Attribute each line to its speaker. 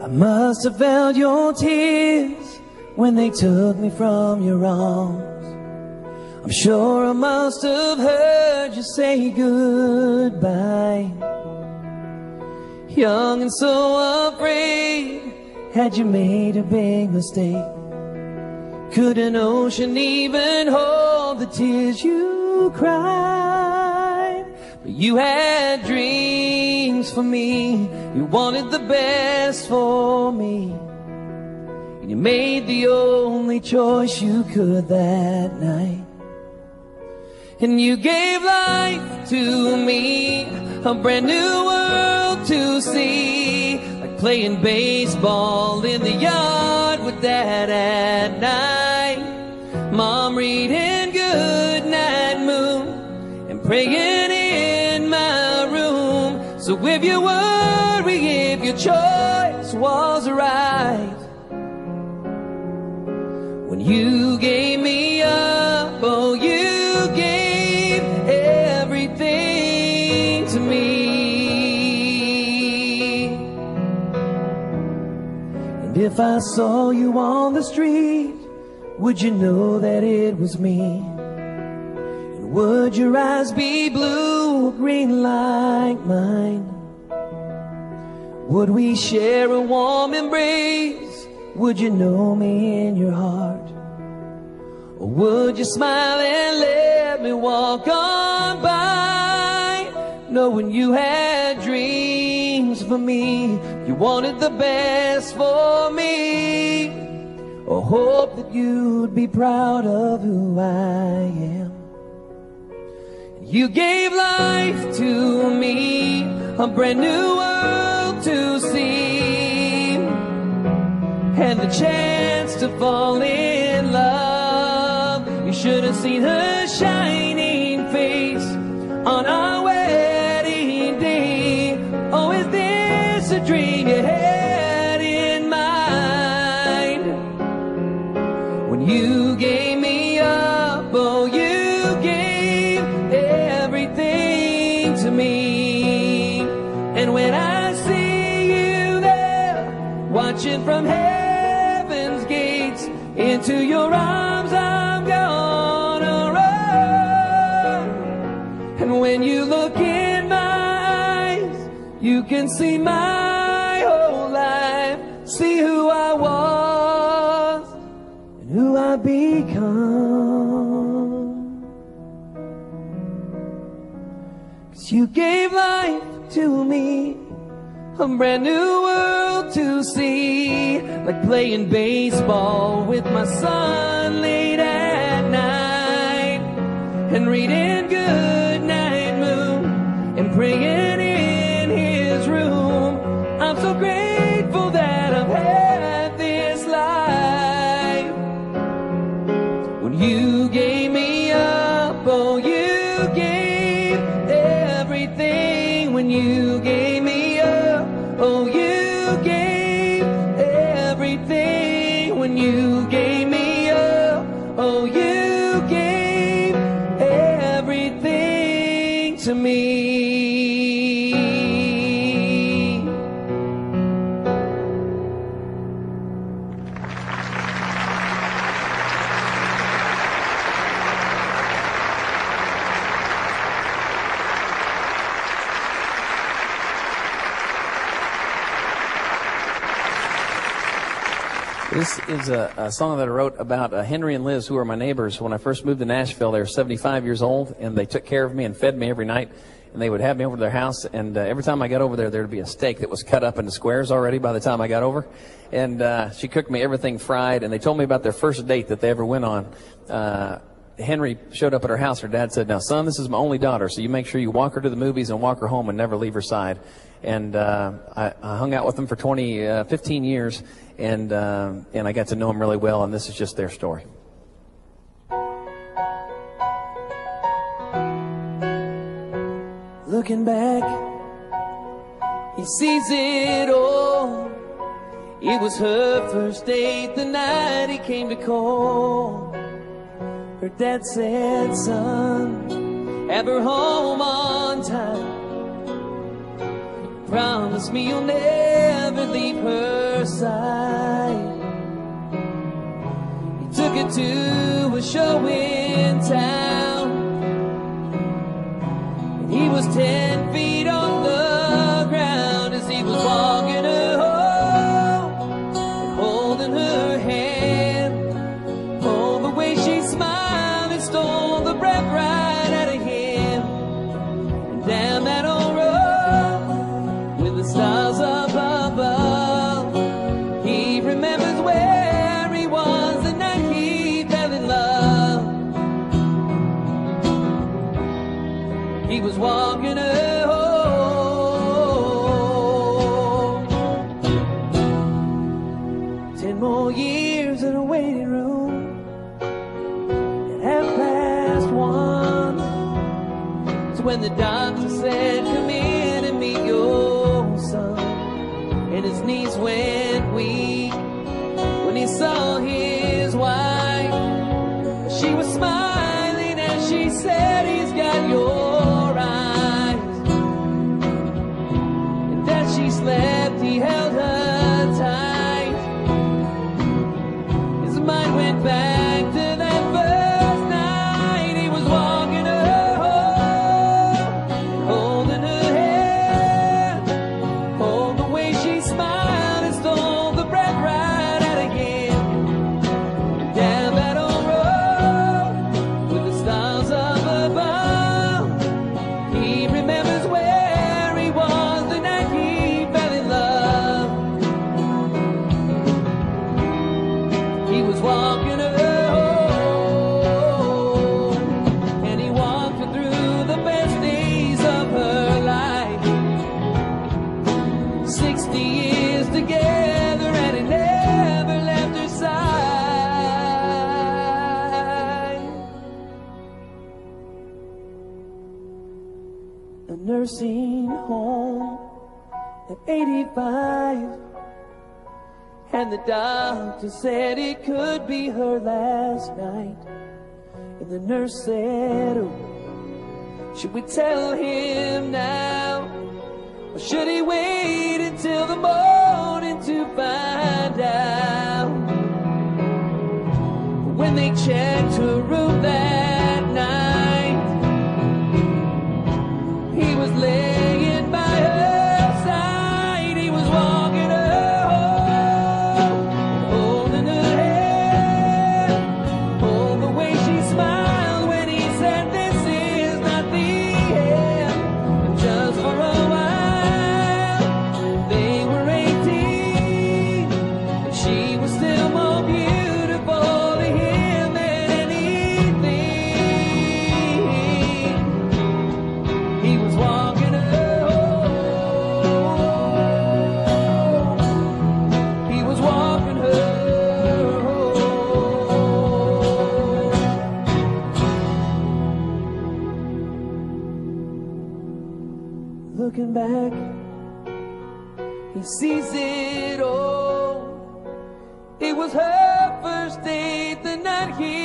Speaker 1: I must have felt your tears when they took me from your arms. I'm sure I must have heard you say goodbye. Young and so afraid, had you made a big mistake? Could an ocean even hold the tears you cried? But you had dreams for me, you wanted the best for me, and you made the only choice you could that night. And you gave life to me, a brand new world to see, like playing baseball in the yard with Dad at night, Mom reading goodnight moon and praying in my room. So if you worry if your choice was right, when you gave me up, oh, you gave everything to me. And if I saw you on the street, would you know that it was me? And would your eyes be blue or green like mine? Would we share a warm embrace? Would you know me in your heart? Or would you smile and let me walk on by, knowing you had dreams for me, you wanted the best for me? Or hope that you'd be proud of who I am. You gave life to me, a brand new world to see, and the chance to fall in love. You should have seen her shining face on our wedding day. Oh, is this a dream you had in mind? When you gave me up, oh, you gave everything to me. And when I see you there, watching from heaven's gates, into your arms I'm gonna run. And when you look in my eyes, you can see my whole life, see who I was and who I become. 'Cause you gave life to me, a brand new world to see, like playing baseball with my son late at night, and reading goodnight moon and praying in his room. I'm so grateful that I've had this life. When you gave me up, oh, you gave everything. When you gave me up, oh, you gave everything. When you gave me up, oh, you gave everything to me.
Speaker 2: This is a song that I wrote about Henry and Liz, who are my neighbors. When I first moved to Nashville, they were 75 years old, and they took care of me and fed me every night. And they would have me over to their house, and every time I got over there, there would be a steak that was cut up into squares already by the time I got over. And she cooked me everything fried, and they told me about their first date that they ever went on. Henry showed up at her house. Her dad said, "Now, son, this is my only daughter, so you make sure you walk her to the movies and walk her home and never leave her side." And I hung out with them for 15 years, and I got to know them really well, and this is just their story.
Speaker 1: Looking back, he sees it all. It was her first date the night he came to call. Her dad said, "Son, have have her home on time. Promise me you'll never leave her side. He took her to a show in town, and he was 10 feet on the ground as he was walking her home and holding her hand. Oh, the way she smiled and stole the breath right out of him. And down that old road with the stars up above, he remembers where he was the night he fell in love. He was walking her home. 10 more years in a waiting room at 1:30. So when the doctor said, come in and meet your son, and his knees went weak when he saw his wife, she was smiling as she said, he's got your eyes. And as she slept, he held her tight. His mind went back to that first night. He was walking her home and holding her hand. Oh, the way she smiled and stole the breath right out of him. Down that old road with the stars up above, he remembers where he was the night he fell in love. He was walking her home, and he walked her through the best days of her life. 60 years together, and he never left her side. A nursing home at 85, and the doctor said it could be her last night. And the nurse said, oh, should we tell him now, or should he wait until the morning to find out? When they checked her room that night, he was laying by her side. He was walking her home, holding her hand. Oh, the way she smiled when he said, this is not the end. And just for a while, they were 18, and she was still more beautiful to him than anything. He was walking her home. He was walking her home. Looking back, he sees it all. It was her first date the night he